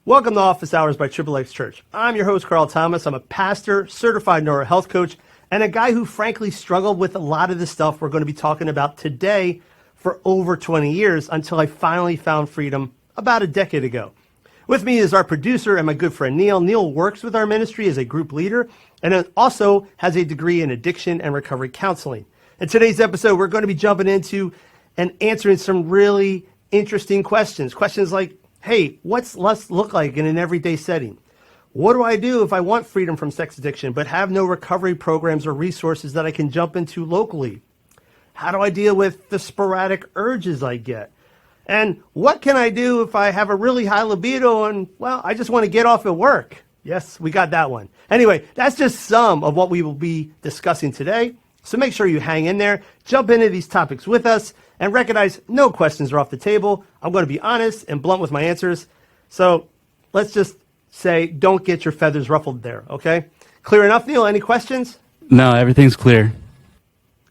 Welcome to Office Hours by Triple X Church. I'm your host, Carl Thomas. I'm a pastor, certified neurohealth coach, and a guy who frankly struggled with a lot of the stuff we're going to be talking about today for over 20 years until I finally found freedom about a decade ago. With me is our producer and my good friend Neil. Neil works with our ministry as a group leader and also has a degree in addiction and recovery counseling. In today's episode, we're going to be jumping into and answering some really interesting questions. Questions like, hey, what's lust look like in an everyday setting? What do I do if I want freedom from sex addiction but have no recovery programs or resources that I can jump into locally? How do I deal with the sporadic urges I get? And what can I do if I have a really high libido and, well, I just want to get off at work? Yes, we got that one. Anyway, that's just some of what we will be discussing today. So make sure you hang in there, jump into these topics with us, and recognize no questions are off the table. I'm going to be honest and blunt with my answers. So let's just say don't get your feathers ruffled there, okay? Clear enough, Neil? Any questions? No, everything's clear.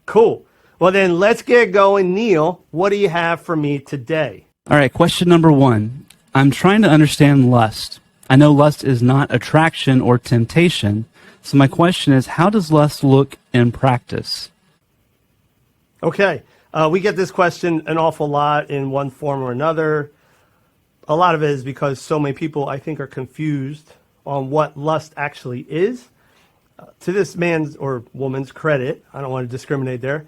Cool. Well, then let's get going. Neil, what do you have for me today? All right, question number one. I'm trying to understand lust. I know lust is not attraction or temptation. So my question is, how does lust look in practice? Okay. We get this question an awful lot in one form or another. A lot of it is because so many people, I think, are confused on what lust actually is. To this man's or woman's credit, I don't want to discriminate there,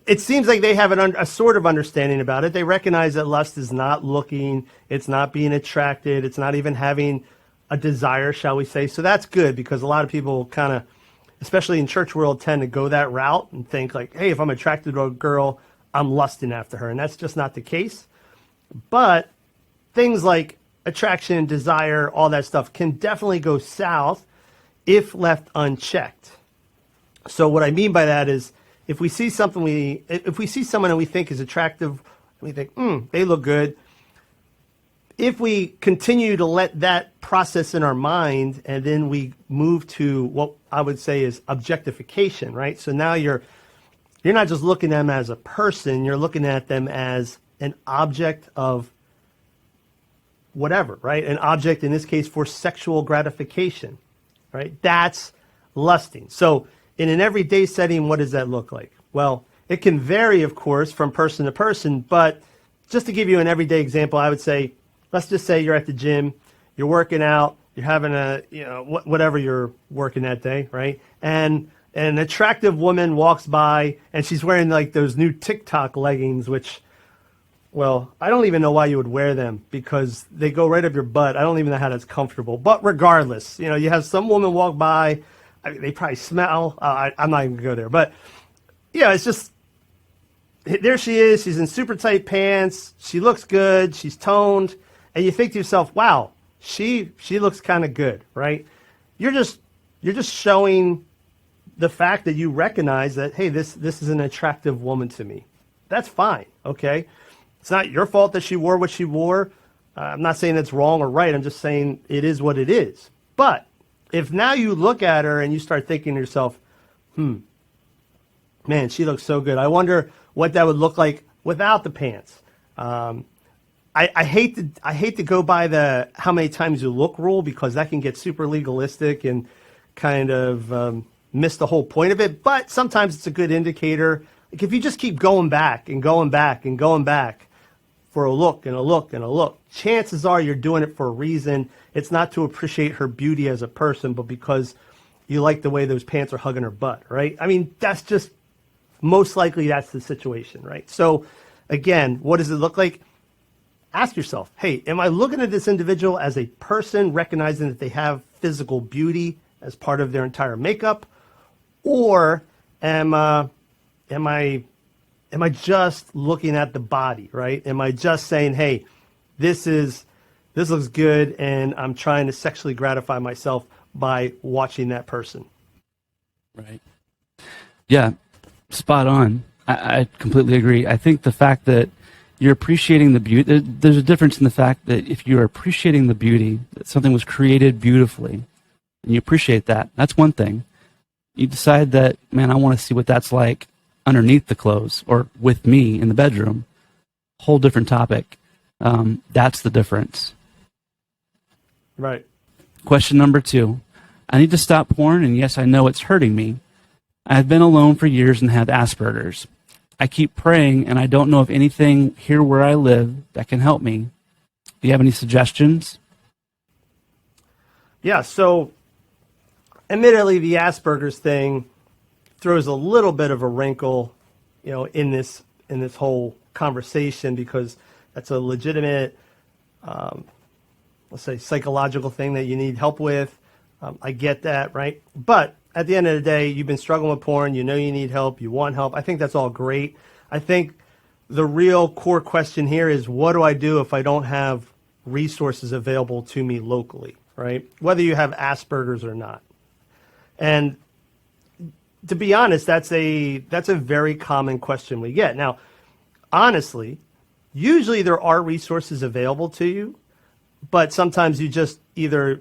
it seems like they have a sort of understanding about it. They recognize that lust is not looking, it's not being attracted, it's not even having a desire, shall we say. So that's good, because a lot of people kind of, especially in church world, tend to go that route and think like, hey, if I'm attracted to a girl, I'm lusting after her. And that's just not the case. But things like attraction, desire, all that stuff can definitely go south if left unchecked. So what I mean by that is, if we see someone and we think is attractive, we think, they look good. If we continue to let that process in our mind and then we move to what I would say is objectification, right? So now you're not just looking at them as a person, you're looking at them as an object of whatever, right? An object, in this case, for sexual gratification, right? That's lusting. So in an everyday setting, what does that look like? Well, it can vary, of course, from person to person, but just to give you an everyday example, I would say, let's just say you're at the gym, you're working out, you're having whatever you're working that day, right? And an attractive woman walks by and she's wearing like those new TikTok leggings, which, well, I don't even know why you would wear them because they go right up your butt. I don't even know how that's comfortable. But regardless, you have some woman walk by, they probably smell. I'm not even going to go there. But yeah, it's just, there she is. She's in super tight pants. She looks good. She's toned. And you think to yourself, wow, she looks kind of good, right? You're just showing the fact that you recognize that, hey, this is an attractive woman to me. That's fine, okay? It's not your fault that she wore what she wore. I'm not saying it's wrong or right. I'm just saying it is what it is. But if now you look at her and you start thinking to yourself, man, she looks so good. I wonder what that would look like without the pants. I hate to go by the how many times you look rule, because that can get super legalistic and kind of miss the whole point of it. But sometimes it's a good indicator. Like if you just keep going back and going back and going back for a look and a look and a look, chances are you're doing it for a reason. It's not to appreciate her beauty as a person, but because you like the way those pants are hugging her butt, right? I mean, that's just most likely that's the situation, right? So again, what does it look like? Ask yourself, hey, am I looking at this individual as a person, recognizing that they have physical beauty as part of their entire makeup? Or am I just looking at the body, right? Am I just saying, hey, this looks good and I'm trying to sexually gratify myself by watching that person? Right. Yeah, spot on. I completely agree. I think the fact that you're appreciating the beauty, there's a difference in the fact that if you're appreciating the beauty, that something was created beautifully, and you appreciate that, that's one thing. You decide that, man, I want to see what that's like underneath the clothes or with me in the bedroom. Whole different topic. That's the difference. Right. Question number 2. I need to stop porn, and yes, I know it's hurting me. I've been alone for years and have Asperger's. I keep praying, and I don't know of anything here where I live that can help me. Do you have any suggestions? Yeah, so admittedly, the Asperger's thing throws a little bit of a wrinkle, in this whole conversation, because that's a legitimate, let's say, psychological thing that you need help with. I get that, right? But at the end of the day, you've been struggling with porn. You know you need help. You want help. I think that's all great. I think the real core question here is, what do I do if I don't have resources available to me locally, right? Whether you have Asperger's or not. And to be honest, that's a very common question we get. Now, honestly, usually there are resources available to you, but sometimes you just either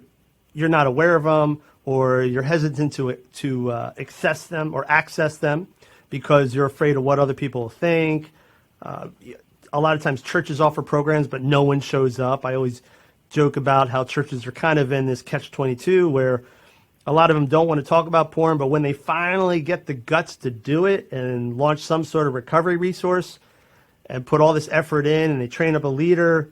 you're not aware of them, or you're hesitant to access them because you're afraid of what other people think. A lot of times churches offer programs, but no one shows up. I always joke about how churches are kind of in this catch-22 where a lot of them don't want to talk about porn, but when they finally get the guts to do it and launch some sort of recovery resource and put all this effort in, and they train up a leader,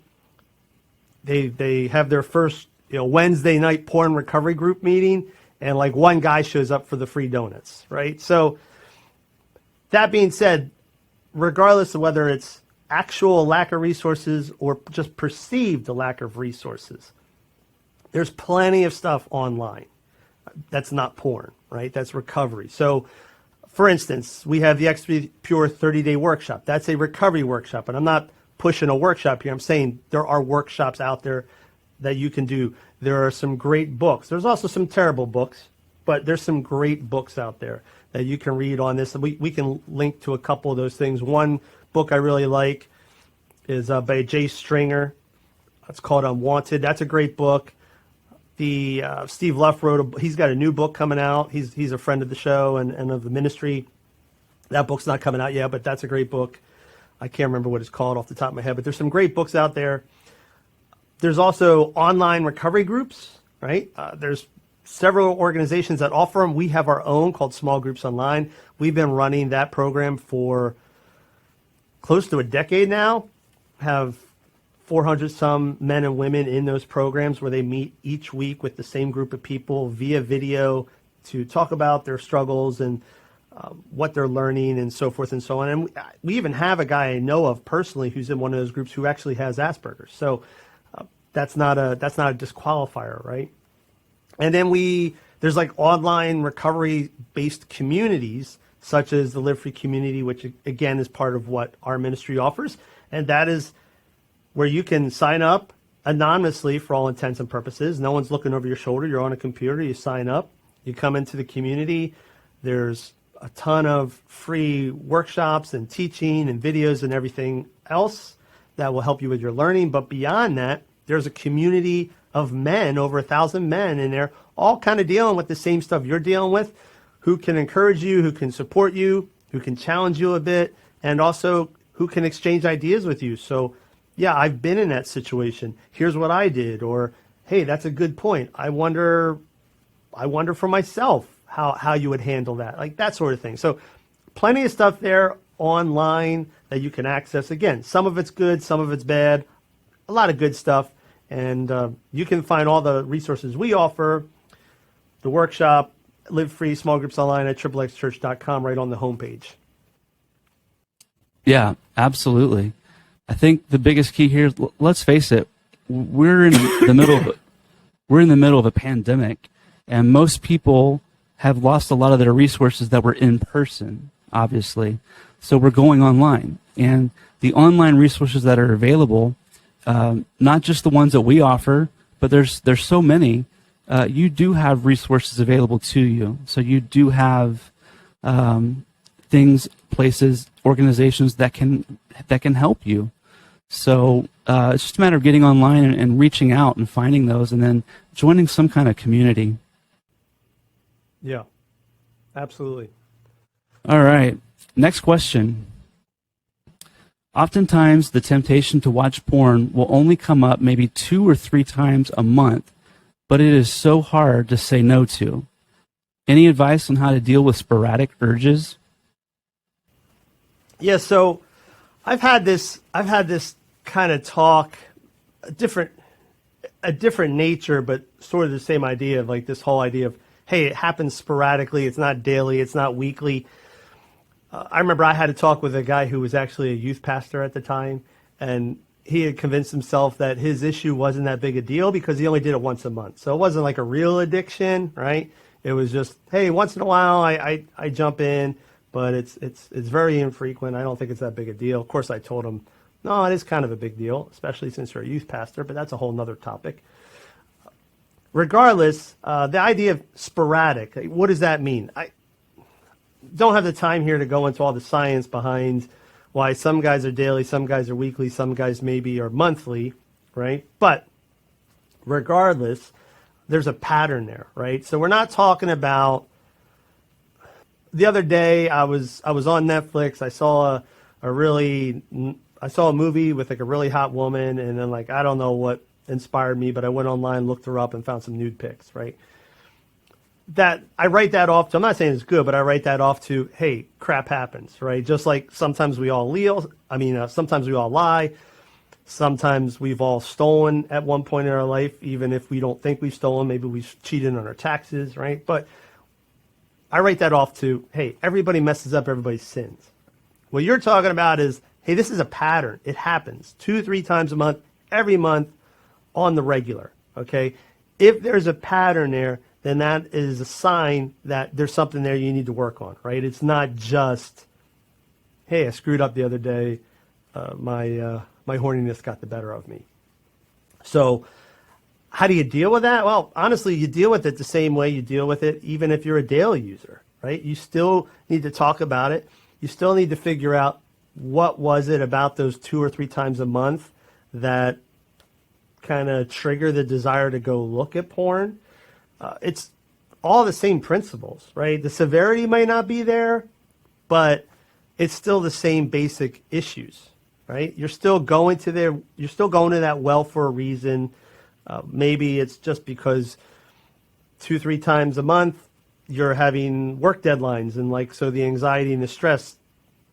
they have their first Wednesday night porn recovery group meeting, and like one guy shows up for the free donuts, right? So that being said, regardless of whether it's actual lack of resources or just perceived lack of resources, there's plenty of stuff online. That's not porn, right? That's recovery. So for instance, we have the XP Pure 30-day workshop. That's a recovery workshop, and I'm not pushing a workshop here. I'm saying there are workshops out there that you can do. There are some great books. There's also some terrible books, but there's some great books out there that you can read on this. We can link to a couple of those things. One book I really like is by Jay Stringer. It's called Unwanted. That's a great book. Steve Luff he's got a new book coming out. He's a friend of the show and of the ministry. That book's not coming out yet, but that's a great book. I can't remember what it's called off the top of my head, but there's some great books out there. There's also online recovery groups, right? There's several organizations that offer them. We have our own called Small Groups Online. We've been running that program for close to a decade now. Have 400 some men and women in those programs where they meet each week with the same group of people via video to talk about their struggles and what they're learning and so forth and so on. And we even have a guy I know of personally who's in one of those groups who actually has Asperger's. So that's not a disqualifier, right? And then there's like online recovery based communities such as the Live Free community, which again is part of what our ministry offers. And that is where you can sign up anonymously for all intents and purposes. No one's looking over your shoulder. You're on a computer. You sign up. You come into the community. There's a ton of free workshops and teaching and videos and everything else that will help you with your learning. But beyond that, there's a community of men, over 1,000 men in there, all kind of dealing with the same stuff you're dealing with, who can encourage you, who can support you, who can challenge you a bit, and also who can exchange ideas with you. So, yeah, I've been in that situation. Here's what I did. Or, hey, that's a good point. I wonder for myself how you would handle that, like that sort of thing. So plenty of stuff there online that you can access. Again, some of it's good, some of it's bad, a lot of good stuff. And you can find all the resources we offer, the workshop, Live Free, Small Groups Online at xxchurch.com right on the homepage. Yeah, absolutely. I think the biggest key here, let's face it, we're in the middle of a pandemic, and most people have lost a lot of their resources that were in person, obviously. So we're going online, and the online resources that are available, not just the ones that we offer, but there's so many. You do have resources available to you. So you do have things, places, organizations that can help you. So it's just a matter of getting online and reaching out and finding those, and then joining some kind of community. Yeah, absolutely. All right. Next question. Oftentimes, the temptation to watch porn will only come up maybe 2 or 3 times a month but it is so hard to say no to. Any advice on how to deal with sporadic urges? Yeah, so I've had this kind of talk, a different nature, but sort of the same idea of like this whole idea of, hey, it happens sporadically. It's not daily. It's not weekly. I remember I had a talk with a guy who was actually a youth pastor at the time, and he had convinced himself that his issue wasn't that big a deal because he only did it once a month. So it wasn't like a real addiction, right? It was just, hey, once in a while I jump in, but it's very infrequent. I don't think it's that big a deal. Of course, I told him, no, it is kind of a big deal, especially since you're a youth pastor, but that's a whole nother topic. Regardless, the idea of sporadic, what does that mean? I don't have the time here to go into all the science behind why some guys are daily, some guys are weekly, some guys maybe are monthly, right? But regardless, there's a pattern there, right? So we're not talking about, the other day I was on Netflix, I saw a movie with like a really hot woman, and then like I don't know what inspired me, but I went online, looked her up, and found some nude pics, right? That I write that off to, I'm not saying it's good, but I write that off to, hey, crap happens, right? Just like sometimes we all sometimes we all lie, sometimes we've all stolen at one point in our life, even if we don't think we've stolen, maybe we've cheated on our taxes, right? But I write that off to, hey, everybody messes up, everybody sins. What you're talking about is, hey, this is a pattern. It happens 2-3 times a month, every month on the regular, okay? If there's a pattern there, then that is a sign that there's something there you need to work on, right? It's not just, hey, I screwed up the other day. My horniness got the better of me. So how do you deal with that? Well, honestly, you deal with it the same way you deal with it even if you're a daily user, right? You still need to talk about it. You still need to figure out what was it about those 2 or 3 times a month that kind of trigger the desire to go look at porn. It's all the same principles, right? The severity might not be there, but it's still the same basic issues, right? You're still going to that well for a reason. Maybe it's just because 2-3 times a month you're having work deadlines, and like so the anxiety and the stress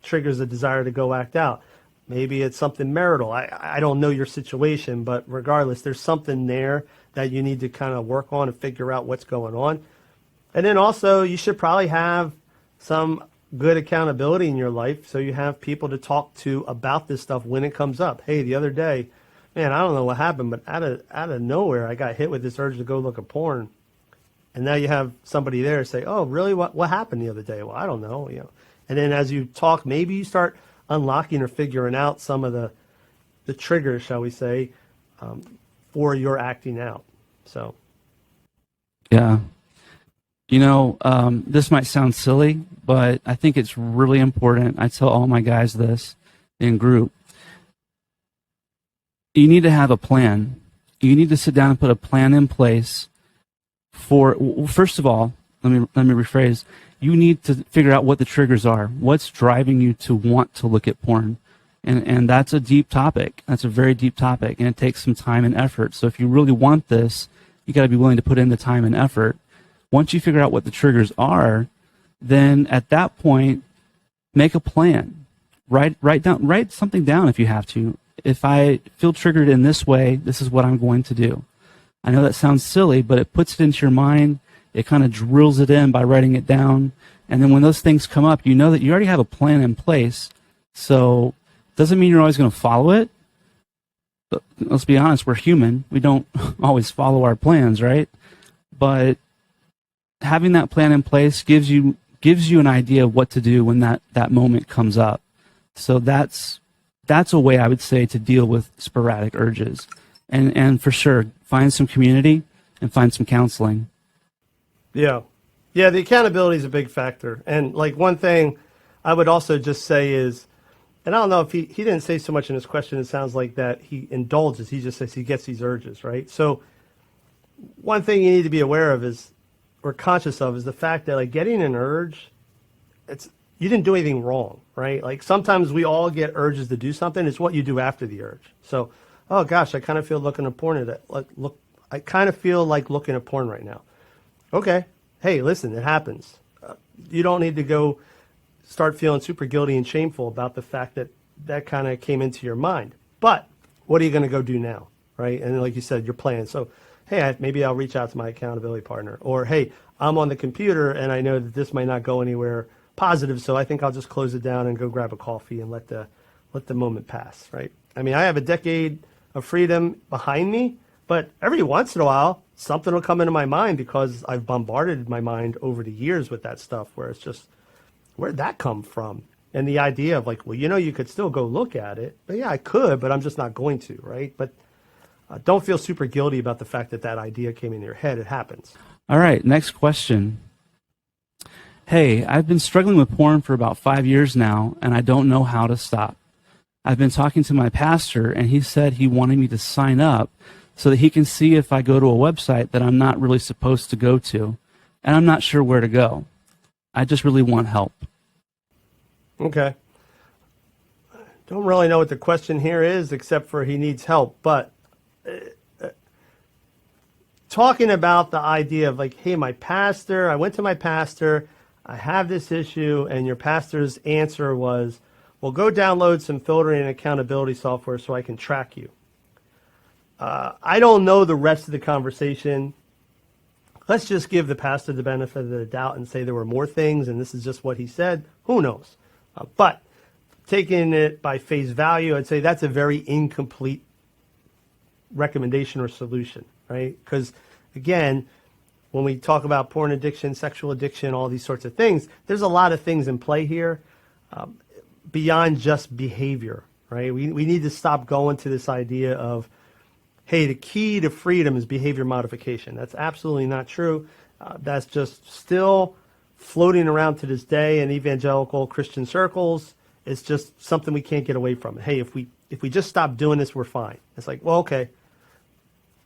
triggers the desire to go act out. Maybe it's something marital. I don't know your situation, but regardless, there's something there that you need to kind of work on and figure out what's going on. And then also, you should probably have some good accountability in your life, so you have people to talk to about this stuff when it comes up. Hey, the other day, man, I don't know what happened, but out of nowhere, I got hit with this urge to go look at porn. And now you have somebody there say, oh, really? What happened the other day? Well, I don't know. And then as you talk, maybe you start unlocking or figuring out some of the triggers, shall we say, for your acting out. So, Yeah. This might sound silly, but I think it's really important. I tell all my guys this in group. You need to have a plan. You need to sit down and put a plan in place first of all, let me rephrase. You need to figure out what the triggers are. What's driving you to want to look at porn? And that's a deep topic. That's a very deep topic, and it takes some time and effort. So if you really want this, you got to be willing to put in the time and effort. Once you figure out what the triggers are, then at that point, make a plan. Write something down if you have to. If I feel triggered in this way, this is what I'm going to do. I know that sounds silly, but it puts it into your mind. It kind of drills it in by writing it down. And then when those things come up, you know that you already have a plan in place. So it doesn't mean you're always going to follow it. But let's be honest, we're human. We don't always follow our plans, right? But having that plan in place gives you an idea of what to do when that moment comes up. So that's a way I would say to deal with sporadic urges. And for sure, find some community and find some counseling. Yeah, the accountability is a big factor. And like one thing I would also just say is, and I don't know if he didn't say so much in his question, it sounds like that he indulges. He just says he gets these urges, right? So one thing you need to be aware of or conscious of is the fact that like getting an urge, you didn't do anything wrong, right? Like sometimes we all get urges to do something. It's what you do after the urge. So, oh gosh, I kind of feel looking at porn today. Look, I kind of feel like looking at porn right now. Okay. Hey, listen, it happens. You don't need to go start feeling super guilty and shameful about the fact that that kind of came into your mind. But what are you going to go do now? Right. And like you said, you're playing. So, hey, maybe I'll reach out to my accountability partner. Or, hey, I'm on the computer and I know that this might not go anywhere positive. So I think I'll just close it down and go grab a coffee and let the moment pass. Right. I mean, I have a decade of freedom behind me, but every once in a while, something will come into my mind because I've bombarded my mind over the years with that stuff where it's just, where'd that come from? And the idea of like, well, you could still go look at it. But yeah, I could, but I'm just not going to, right? But don't feel super guilty about the fact that that idea came in your head. It happens. All right, next question. Hey, I've been struggling with porn for about 5 years now, and I don't know how to stop. I've been talking to my pastor, and he said he wanted me to sign up so that he can see if I go to a website that I'm not really supposed to go to, and I'm not sure where to go. I just really want help. Okay. Don't really know what the question here is, except for he needs help. But talking about the idea of like, hey, I went to my pastor, I have this issue, and your pastor's answer was, well, go download some filtering and accountability software so I can track you. I don't know the rest of the conversation. Let's just give the pastor the benefit of the doubt and say there were more things and this is just what he said. Who knows? But taking it by face value, I'd say that's a very incomplete recommendation or solution, right? Because again, when we talk about porn addiction, sexual addiction, all these sorts of things, there's a lot of things in play here beyond just behavior, right? We need to stop going to this idea of, hey, the key to freedom is behavior modification. That's absolutely not true. That's just still floating around to this day in evangelical Christian circles. It's just something we can't get away from. Hey, if we just stop doing this, we're fine. It's like, well, okay.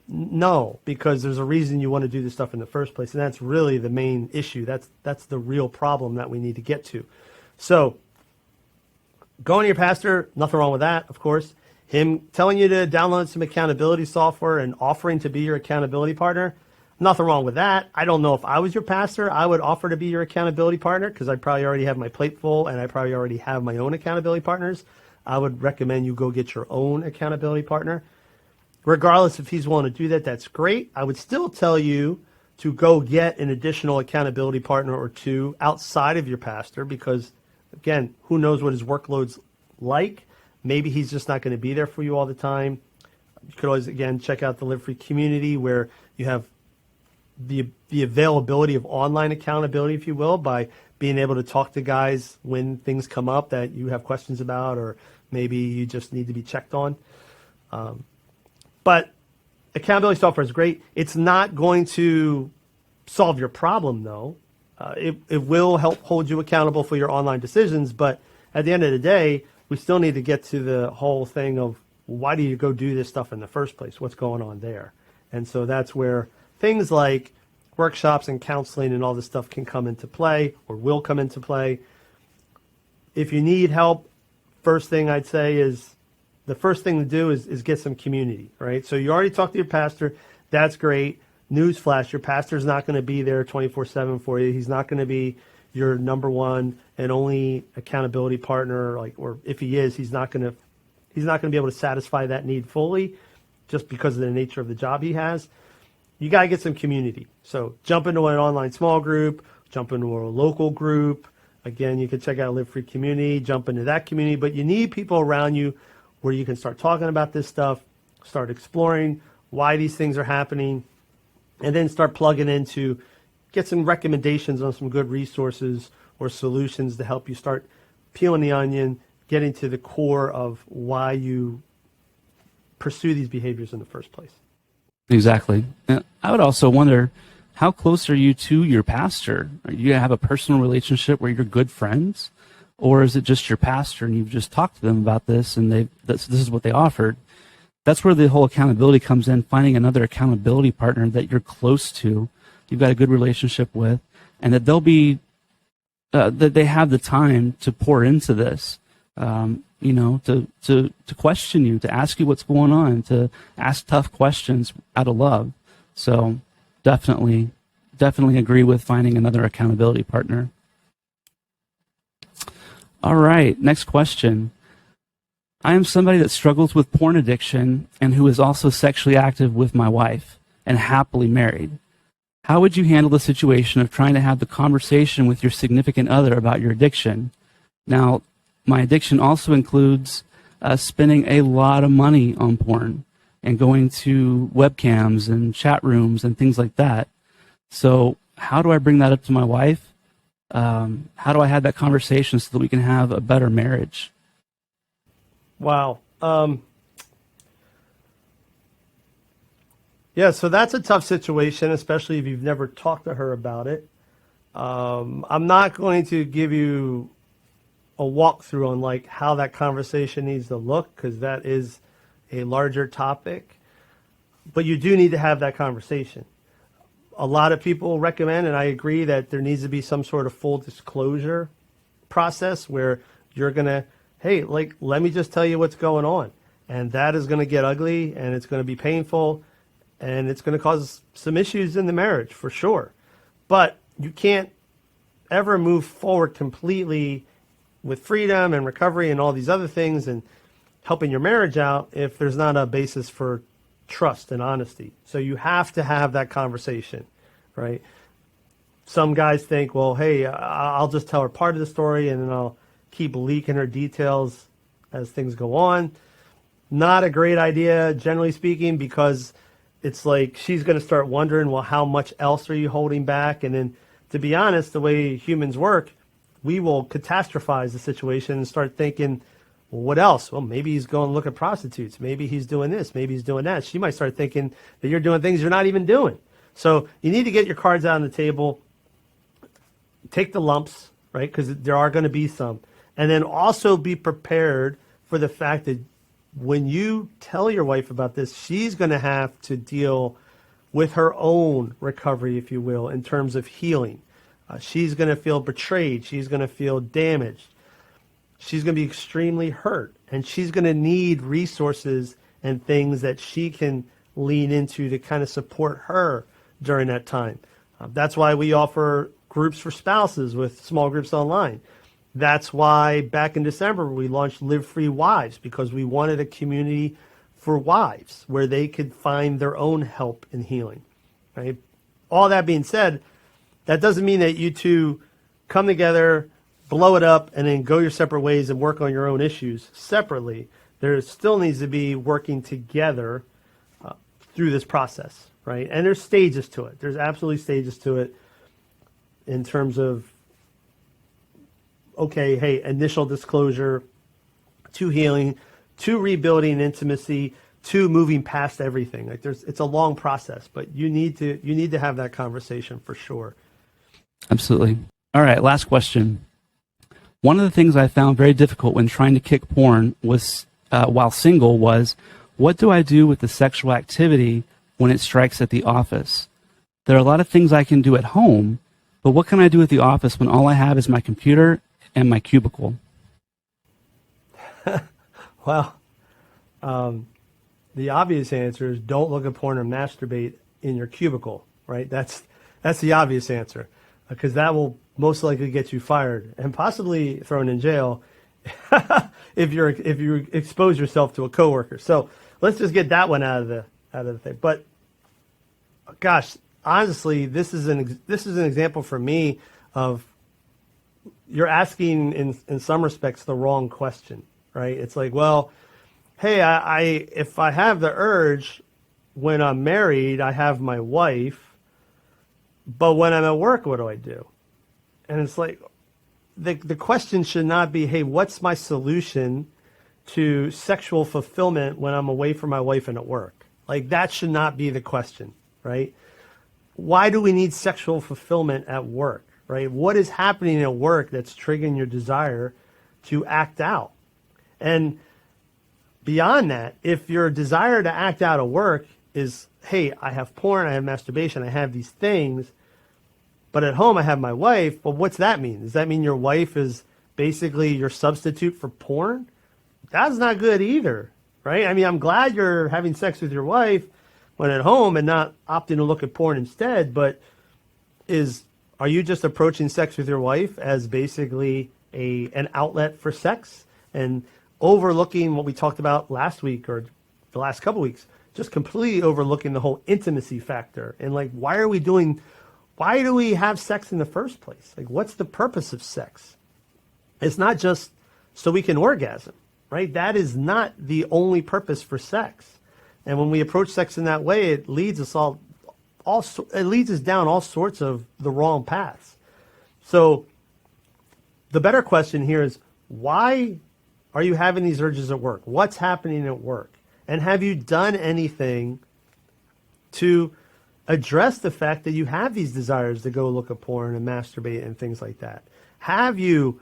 No, because there's a reason you want to do this stuff in the first place, and that's really the main issue. That's the real problem that we need to get to. So, going to your pastor, nothing wrong with that, of course. Him telling you to download some accountability software and offering to be your accountability partner, nothing wrong with that. I don't know if I was your pastor, I would offer to be your accountability partner because I probably already have my plate full and I probably already have my own accountability partners. I would recommend you go get your own accountability partner. Regardless if he's willing to do that, that's great. I would still tell you to go get an additional accountability partner or two outside of your pastor because, again, who knows what his workload's like. Maybe he's just not going to be there for you all the time. You could always, again, check out the Live Free community where you have the availability of online accountability, if you will, by being able to talk to guys when things come up that you have questions about or maybe you just need to be checked on. But accountability software is great. It's not going to solve your problem, though. It will help hold you accountable for your online decisions, but at the end of the day, we still need to get to the whole thing of why do you go do this stuff in the first place? What's going on there? And so that's where things like workshops and counseling and all this stuff can come into play or will come into play. If you need help, first thing I'd say is the first thing to do is get some community, right? So you already talked to your pastor. That's great. Newsflash, your pastor's not going to be there 24/7 for you. He's not going to be your number one and only accountability partner, or if he is, he's not going to be able to satisfy that need fully just because of the nature of the job he has. You got to get some community. So jump into an online small group, jump into a local group. Again, you can check out Live Free Community, jump into that community, but you need people around you where you can start talking about this stuff, start exploring why these things are happening, and then start plugging into, get some recommendations on some good resources or solutions to help you start peeling the onion, getting to the core of why you pursue these behaviors in the first place. Exactly. And I would also wonder, how close are you to your pastor? Are you have a personal relationship where you're good friends? Or is it just your pastor and you've just talked to them about this and this is what they offered? That's where the whole accountability comes in, finding another accountability partner that you're close to, you've got a good relationship with, and that they'll be, that they have the time to pour into this, to question you, to ask you what's going on, to ask tough questions out of love. So definitely agree with finding another accountability partner. All right, next question. I am somebody that struggles with porn addiction and who is also sexually active with my wife and happily married. How would you handle the situation of trying to have the conversation with your significant other about your addiction? Now, my addiction also includes spending a lot of money on porn and going to webcams and chat rooms and things like that. So how do I bring that up to my wife? How do I have that conversation so that we can have a better marriage? Wow. Yeah, so that's a tough situation, especially if you've never talked to her about it. I'm not going to give you a walkthrough on like how that conversation needs to look, because that is a larger topic. But you do need to have that conversation. A lot of people recommend, and I agree, that there needs to be some sort of full disclosure process where you're going to, hey, like, let me just tell you what's going on. And that is going to get ugly, and it's going to be painful, and it's going to cause some issues in the marriage for sure. But you can't ever move forward completely with freedom and recovery and all these other things and helping your marriage out if there's not a basis for trust and honesty. So you have to have that conversation, right? Some guys think, well, hey, I'll just tell her part of the story and then I'll keep leaking her details as things go on. Not a great idea, generally speaking, because it's like she's going to start wondering, well, how much else are you holding back? And then, to be honest, the way humans work, we will catastrophize the situation and start thinking, well, what else? Well, maybe he's going to look at prostitutes. Maybe he's doing this. Maybe he's doing that. She might start thinking that you're doing things you're not even doing. So you need to get your cards out on the table, take the lumps, right? Because there are going to be some. And then also be prepared for the fact that when you tell your wife about this, she's going to have to deal with her own recovery, if you will, in terms of healing. She's going to feel betrayed. She's going to feel damaged. She's going to be extremely hurt. And she's going to need resources and things that she can lean into to kind of support her during that time. That's why we offer groups for spouses with small groups online. That's why back in December we launched Live Free Wives, because we wanted a community for wives where they could find their own help in healing. Right? All that being said, that doesn't mean that you two come together, blow it up, and then go your separate ways and work on your own issues separately. There still needs to be working together through this process, right? And there's stages to it. There's absolutely stages to it in terms of, okay, hey, initial disclosure, to healing, to rebuilding intimacy, to moving past everything. Like it's a long process, but you need to have that conversation for sure. Absolutely. All right, last question. One of the things I found very difficult when trying to kick porn was, while single, was what do I do with the sexual activity when it strikes at the office? There are a lot of things I can do at home, but what can I do at the office when all I have is my computer and my cubicle? Well, the obvious answer is don't look at porn or masturbate in your cubicle, right? That's the obvious answer, because that will most likely get you fired and possibly thrown in jail if you expose yourself to a coworker. So let's just get that one out of the thing. But gosh, honestly, this is an example for me of you're asking in some respects the wrong question, right? It's like, well, hey, if I have the urge when I'm married, I have my wife, but when I'm at work, what do I do? And it's like, the question should not be, hey, what's my solution to sexual fulfillment when I'm away from my wife and at work? Like, that should not be the question, right? Why do we need sexual fulfillment at work, right? What is happening at work that's triggering your desire to act out? And beyond that, if your desire to act out at work is, hey, I have porn, I have masturbation, I have these things, but at home I have my wife, well, what's that mean? Does that mean your wife is basically your substitute for porn? That's not good either, right? I mean, I'm glad you're having sex with your wife, when at home and not opting to look at porn instead, but are you just approaching sex with your wife as basically an outlet for sex and overlooking what we talked about last week or the last couple weeks, just completely overlooking the whole intimacy factor and like, why do we have sex in the first place? Like, what's the purpose of sex? It's not just so we can orgasm, right? That is not the only purpose for sex. And when we approach sex in that way, it leads us it leads us down all sorts of the wrong paths. So the better question here is, why are you having these urges at work? What's happening at work? And have you done anything to address the fact that you have these desires to go look at porn and masturbate and things like that? Have you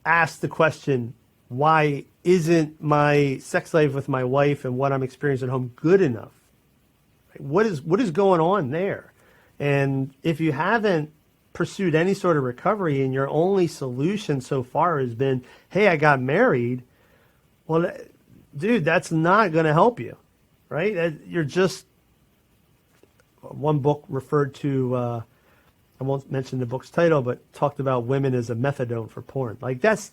asked the question, why isn't my sex life with my wife and what I'm experiencing at home good enough? What is going on there? And if you haven't pursued any sort of recovery and your only solution so far has been, hey, I got married, well, dude, that's not going to help you, right? You're just, one book referred to, I won't mention the book's title, but talked about women as a methadone for porn. Like that's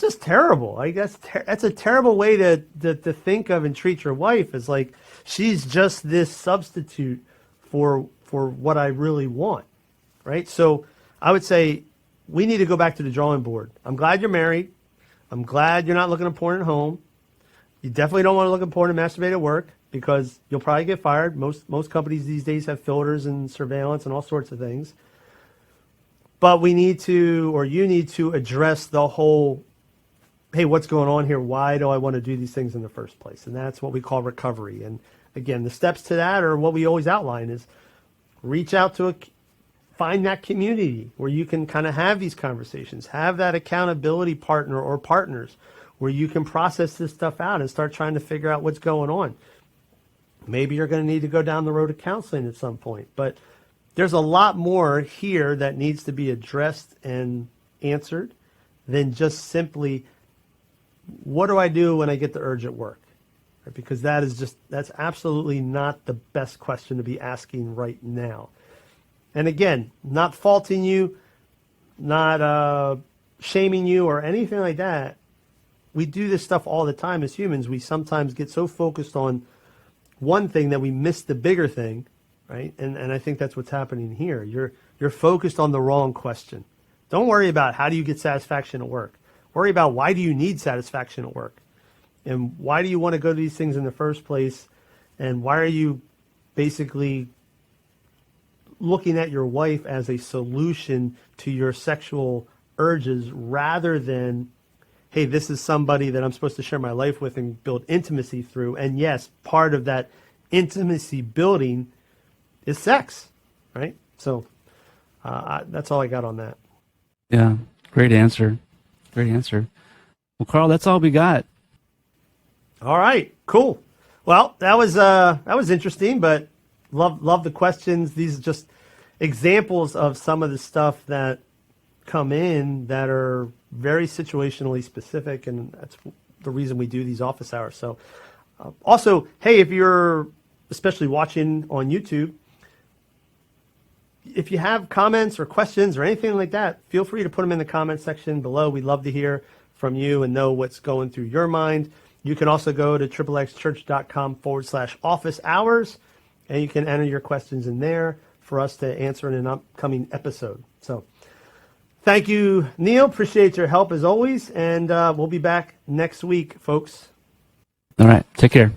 just terrible. Like that's a terrible way to think of and treat your wife, as like she's just this substitute for what I really want, right? So I would say we need to go back to the drawing board. I'm glad you're married. I'm glad you're not looking at porn at home. You definitely don't want to look at porn and masturbate at work because you'll probably get fired. Most companies these days have filters and surveillance and all sorts of things. But you need to address the whole, hey, what's going on here? Why do I want to do these things in the first place? And that's what we call recovery. And again, the steps to that are what we always outline is reach out to find that community where you can kind of have these conversations, have that accountability partner or partners where you can process this stuff out and start trying to figure out what's going on. Maybe you're going to need to go down the road of counseling at some point, but there's a lot more here that needs to be addressed and answered than just simply, what do I do when I get the urge at work? Right? Because that's absolutely not the best question to be asking right now. And again, not faulting you, not shaming you or anything like that. We do this stuff all the time as humans. We sometimes get so focused on one thing that we miss the bigger thing, right? And I think that's what's happening here. You're focused on the wrong question. Don't worry about how do you get satisfaction at work. Worry about why do you need satisfaction at work? And why do you want to go to these things in the first place? And why are you basically looking at your wife as a solution to your sexual urges rather than, hey, this is somebody that I'm supposed to share my life with and build intimacy through. And yes, part of that intimacy building is sex, right? So that's all I got on that. Yeah, great answer. Great answer. Well, Carl, that's all we got. All right, cool. Well, that was interesting, but love the questions. These are just examples of some of the stuff that come in that are very situationally specific, and that's the reason we do these office hours. So also, hey, if you're especially watching on YouTube, if you have comments or questions or anything like that, feel free to put them in the comment section below. We'd love to hear from you and know what's going through your mind. You can also go to xxchurch.com/office hours, and you can enter your questions in there for us to answer in an upcoming episode. So thank you, Neil. Appreciate your help as always. And we'll be back next week, folks. All right. Take care.